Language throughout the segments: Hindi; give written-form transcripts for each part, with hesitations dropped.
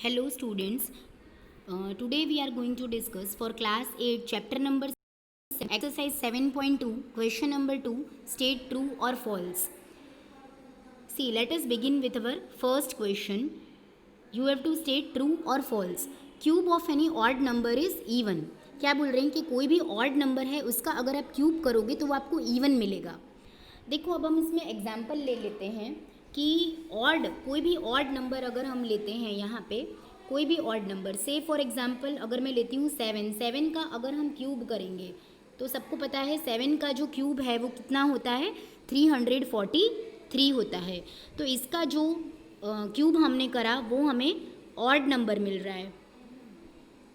Hello students, today we are going to discuss for class 8 chapter number 7, exercise 7.2 question number 2 state true or false. See, let us begin with our first question. You have to state true or false. Cube of any odd number is even. क्या बोल रहे हैं कि कोई भी ऑड नंबर है उसका अगर आप क्यूब करोगे तो वो आपको इवन मिलेगा. देखो अब हम इसमें एग्जाम्पल ले लेते हैं कि ऑड कोई भी ऑड नंबर अगर हम लेते हैं यहाँ पे कोई भी ऑड नंबर से फॉर एग्जाम्पल अगर मैं लेती हूँ 7 का अगर हम क्यूब करेंगे तो सबको पता है 7 का जो क्यूब है वो कितना होता है 343 होता है. तो इसका जो क्यूब हमने करा वो हमें ऑड नंबर मिल रहा है.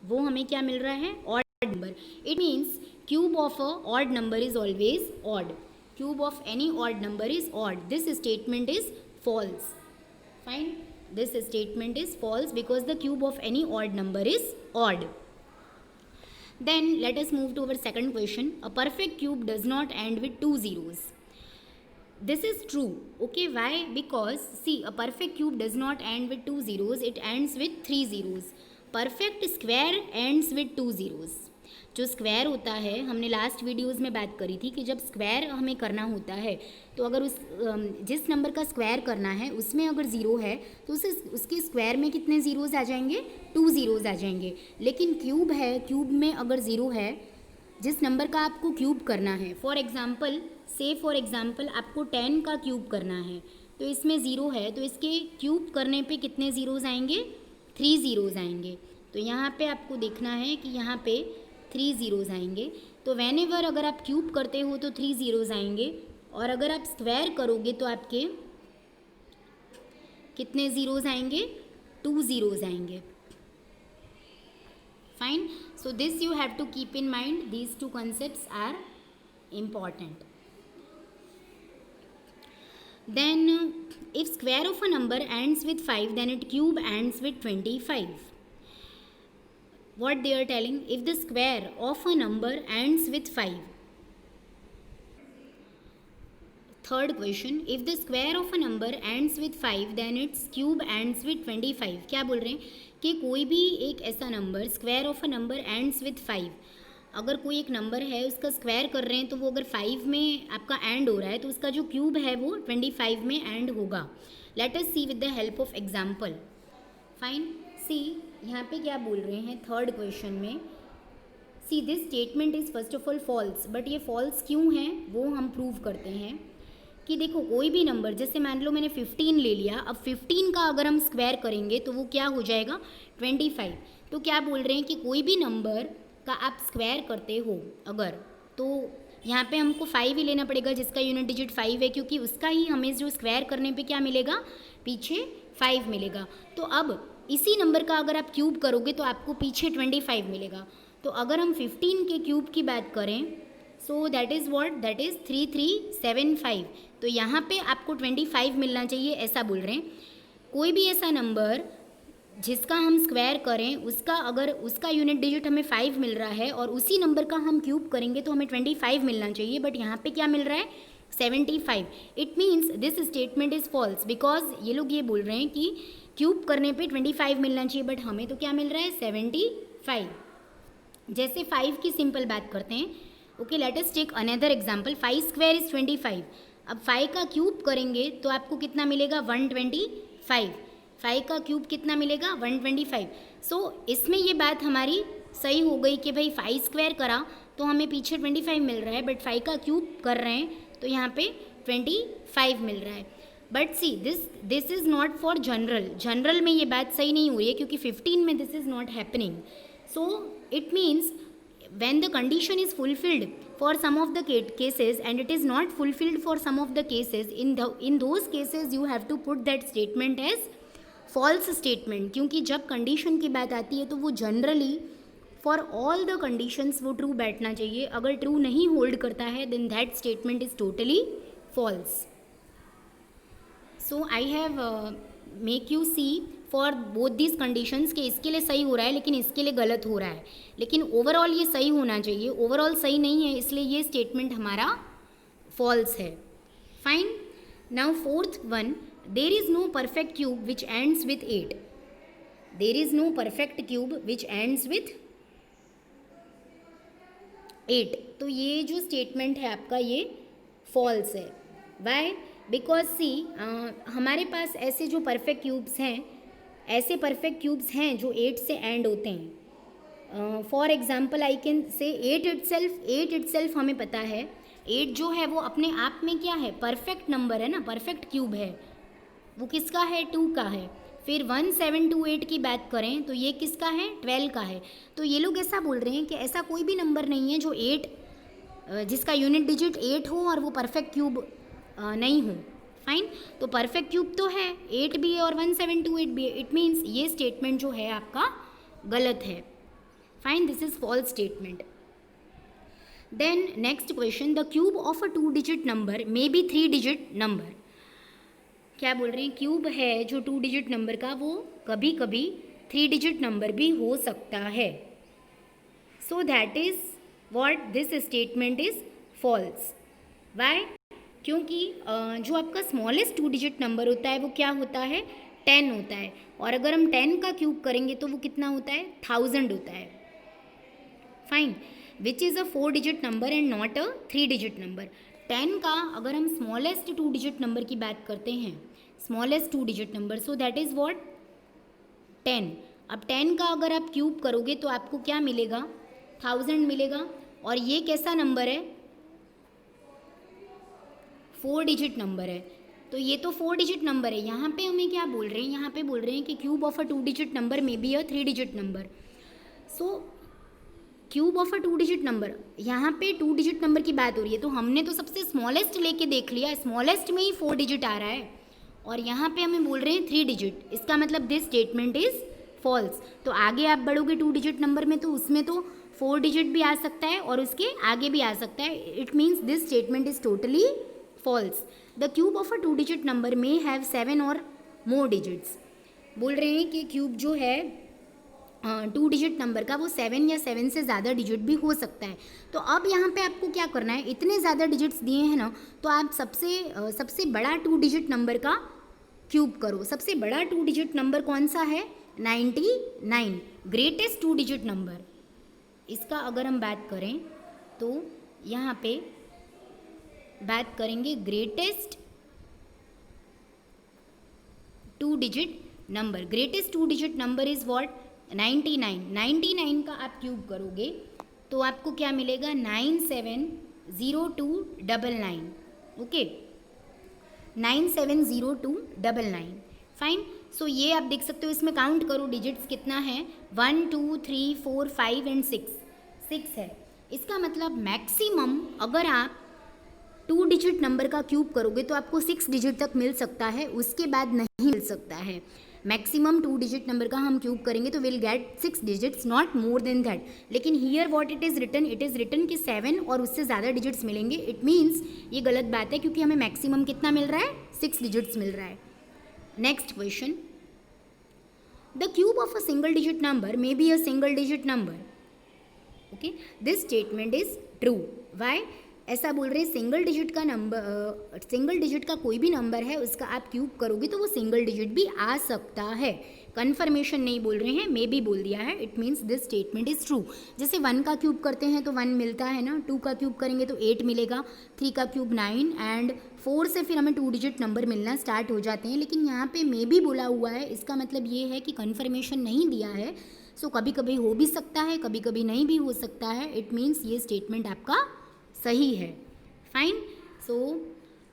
वो हमें क्या मिल रहा है? Odd number. It means cube of a odd number is always odd. Cube of any odd number is odd. This statement is false. Fine. This statement is false because the cube of any odd number is odd. Then let us move to our second question. A perfect cube does not end with 2 zeros. This is true. Okay, why? Because see, a perfect cube does not end with 2 zeros. It ends with 3 zeros. Perfect square ends with 2 zeros. जो स्क्वायर होता है हमने लास्ट वीडियोज़ में बात करी थी कि जब स्क्वायर हमें करना होता है तो अगर जिस नंबर का स्क्वायर करना है उसमें अगर ज़ीरो है तो उसके स्क्वायर में कितने ज़ीरोज़ आ जाएंगे? 2 ज़ीरोज़ आ जाएंगे. लेकिन क्यूब है, क्यूब में अगर ज़ीरो है जिस नंबर का आपको क्यूब करना है फॉर एग्ज़ाम्पल आपको 10 का क्यूब करना है तो इसमें ज़ीरो है तो इसके क्यूब करने पे कितने ज़ीरोज़ आएंगे? 3 ज़ीरोज़ आएंगे. तो यहाँ पे आपको देखना है कि यहाँ पे 3 ज़ीरोज़ आएंगे. तो व्हेनेवर अगर आप क्यूब करते हो तो 3 ज़ीरोज़ आएंगे और अगर आप स्क्वायर करोगे तो आपके कितने ज़ीरोज़ आएंगे? 2 ज़ीरोज़ आएंगे. Fine. So this you have to keep in mind. These two concepts are important. Then if square of a number ends with 5 then it cube ends with 25. What they are telling, if the square of a number ends with 5. Third question, if the square of a number ends with 5 then its cube ends with 25. क्या बोल रहे हैं कि कोई भी एक ऐसा number square of a number ends with 5. अगर कोई एक नंबर है उसका स्क्वायर कर रहे हैं तो वो अगर 5 में आपका एंड हो रहा है तो उसका जो क्यूब है वो 25 में एंड होगा. Let us see with the help of example. Fine. See यहाँ पे क्या बोल रहे हैं थर्ड क्वेश्चन में. See this statement is first of all false. But ये फॉल्स क्यों है वो हम प्रूव करते हैं कि देखो कोई भी नंबर जैसे मान लो मैंने 15 ले लिया. अब 15 का अगर हम स्क्वायर करेंगे तो वो क्या हो जाएगा? 25. तो क्या बोल रहे हैं कि कोई भी नंबर का आप स्क्वायर करते हो अगर तो यहाँ पे हमको 5 ही लेना पड़ेगा जिसका यूनिट डिजिट 5 है क्योंकि उसका ही हमें जो स्क्वायर करने पे क्या मिलेगा? पीछे 5 मिलेगा. तो अब इसी नंबर का अगर आप क्यूब करोगे तो आपको पीछे 25 मिलेगा. तो अगर हम 15 के क्यूब की बात करें so that is what? That is 3375. तो यहाँ पे आपको 25 मिलना चाहिए ऐसा बोल रहे हैं. कोई भी ऐसा नंबर जिसका हम स्क्वायर करें उसका अगर उसका यूनिट डिजिट हमें 5 मिल रहा है और उसी नंबर का हम क्यूब करेंगे तो हमें 25 मिलना चाहिए. बट यहाँ पे क्या मिल रहा है? 75. It means this statement is false because ये लोग ये बोल रहे हैं कि क्यूब करने पे 25 मिलना चाहिए बट हमें तो क्या मिल रहा है? 75. जैसे 5 की सिंपल बात करते हैं. Okay, let us take another example. 5 square is 25. अब 5 का क्यूब करेंगे तो आपको कितना मिलेगा? 125. 5 का क्यूब कितना मिलेगा? 125. सो इसमें ये बात हमारी सही हो गई कि भाई 5 स्क्वायर करा तो हमें पीछे 25 मिल रहा है बट 5 का क्यूब कर रहे हैं तो यहाँ पे 25 मिल रहा है. But see this is not for general में ये बात सही नहीं हो रही है क्योंकि 15 में this is not happening. So it means when the condition is fulfilled for some of the cases and it is not fulfilled for some of the cases, in those cases you have to put that statement as false statement. क्योंकि जब कंडीशन की बात आती है तो वो generally for all the conditions वो ट्रू बैठना चाहिए. अगर ट्रू नहीं होल्ड करता है then that statement is totally false. So I have make you see for both this conditions कि इसके लिए सही हो रहा है लेकिन इसके लिए गलत हो रहा है. लेकिन ओवरऑल ये सही होना चाहिए. ओवरऑल सही नहीं है इसलिए ये स्टेटमेंट हमारा फॉल्स है. Fine. Now fourth one, there is no perfect cube which ends with 8. There is no perfect cube which ends with 8। तो ये जो स्टेटमेंट है आपका ये फॉल्स है। वाई? बिकॉज सी हमारे पास ऐसे जो परफेक्ट क्यूब्स हैं, ऐसे परफेक्ट क्यूब्स हैं जो 8 से एंड होते हैं। For example I can say 8 itself हमें पता है 8 जो है वो अपने आप में क्या है, परफेक्ट नंबर है ना, परफेक्ट क्यूब है। वो किसका है, 2 का है। फिर 1728 की बात करें तो ये किसका है, 12 का है। तो ये लोग ऐसा बोल रहे हैं कि ऐसा कोई भी नंबर नहीं है जो 8 जिसका यूनिट डिजिट 8 हो और वो परफेक्ट क्यूब नहीं हो। फाइन, तो परफेक्ट क्यूब तो है, 8 भी है और 1728 भी है। इट मीन्स ये स्टेटमेंट जो है आपका गलत है। Fine, this is false statement. Then next question, the cube of a 2 digit number may be 3 digit number. क्या बोल रहे हैं, क्यूब है जो 2 डिजिट नंबर का वो कभी कभी 3 डिजिट नंबर भी हो सकता है। So that is what this statement is false. Why? क्योंकि जो आपका स्मॉलेस्ट 2 डिजिट नंबर होता है वो क्या होता है, 10 होता है। और अगर हम 10 का क्यूब करेंगे तो वो कितना होता है, 1000 होता है। Fine, which is a 4 digit number and not a 3 digit number. 10 का अगर हम स्मॉलेस्ट 2 डिजिट नंबर की बात करते हैं, smallest 2 digit number, so that is what, 10। अब 10 का अगर आप क्यूब करोगे तो आपको क्या मिलेगा, 1000 मिलेगा। और ये कैसा नंबर है, 4 डिजिट नंबर है। तो ये तो 4 डिजिट नंबर है। यहाँ पे हमें क्या बोल रहे हैं, यहाँ पे बोल रहे हैं कि cube of a 2 digit number may be a 3 digit number. So cube of a 2 digit number, यहाँ पे 2 डिजिट नंबर की बात हो रही है तो हमने तो सबसे स्मॉलेस्ट लेके देख लिया, स्मॉलेस्ट में ही 4 डिजिट आ रहा है और यहाँ पे हमें बोल रहे हैं 3 डिजिट। इसका मतलब दिस स्टेटमेंट इज फॉल्स। तो आगे आप बढ़ोगे 2 डिजिट नंबर में तो उसमें तो 4 डिजिट भी आ सकता है और उसके आगे भी आ सकता है। It means this statement is totally false. The cube of a 2 digit number may have 7 और मोर डिजिट्स। बोल रहे हैं कि क्यूब जो है 2 डिजिट नंबर का वो 7 या 7 से ज़्यादा डिजिट भी हो सकता है। तो अब यहाँ पे आपको क्या करना है, इतने ज़्यादा डिजिट्स दिए हैं ना, तो आप सबसे बड़ा 2 डिजिट नंबर का क्यूब करो। सबसे बड़ा 2 डिजिट नंबर कौन सा है, 99, ग्रेटेस्ट 2 डिजिट नंबर। इसका अगर हम बात करें तो यहाँ पे बात करेंगे greatest 2 digit number. Greatest 2 digit number is what, 99। 99 का आप क्यूब करोगे तो आपको क्या मिलेगा, 970299। ओके, 970299। फाइन, सो ये आप देख सकते हो, इसमें काउंट करो डिजिट्स कितना है, 1 2 3 4 5 एंड 6 है। इसका मतलब मैक्सिमम अगर आप 2 डिजिट नंबर का क्यूब करोगे तो आपको 6 डिजिट तक मिल सकता है, उसके बाद नहीं मिल सकता है। मैक्सिमम 2 डिजिट नंबर का हम क्यूब करेंगे तो will get 6 digits, not more than that. लेकिन here what it is written कि 7 और उससे ज़्यादा डिजिट्स मिलेंगे। इट मीन्स ये गलत बात है क्योंकि हमें मैक्सिमम कितना मिल रहा है, 6 डिजिट्स मिल रहा है। Next question, the cube of a single digit number may be a single digit number. Okay, this statement is true. Why? ऐसा बोल रहे हैं सिंगल डिजिट का नंबर, सिंगल डिजिट का कोई भी नंबर है उसका आप क्यूब करोगे तो वो सिंगल डिजिट भी आ सकता है। कन्फर्मेशन नहीं बोल रहे हैं, मे बी बोल दिया है। It means this statement is true. जैसे 1 का क्यूब करते हैं तो 1 मिलता है ना, 2 का क्यूब करेंगे तो 8 मिलेगा, 3 का क्यूब 9 एंड 4 से फिर हमें 2 डिजिट नंबर मिलना स्टार्ट हो जाते हैं। लेकिन यहाँ पे मे बी बोला हुआ है, इसका मतलब ये है कि कन्फर्मेशन नहीं दिया है। सो कभी कभी हो भी सकता है, कभी कभी नहीं भी हो सकता है। इट मीन्स ये स्टेटमेंट आपका सही है। Fine, so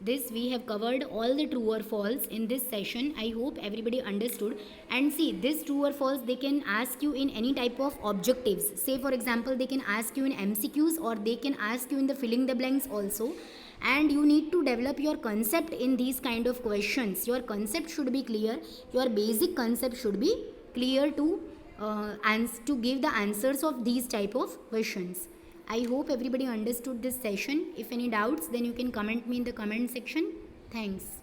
this we have covered all the true or false in this session. I hope everybody understood. And see, this true or false they can ask you in any type of objectives. Say for example they can ask you in MCQs or they can ask you in the filling the blanks also. And you need to develop your concept in these kind of questions. Your concept should be clear, your basic concept should be clear to give the answers of these type of questions. I hope everybody understood this session. If any doubts, then you can comment me in the comment section. Thanks.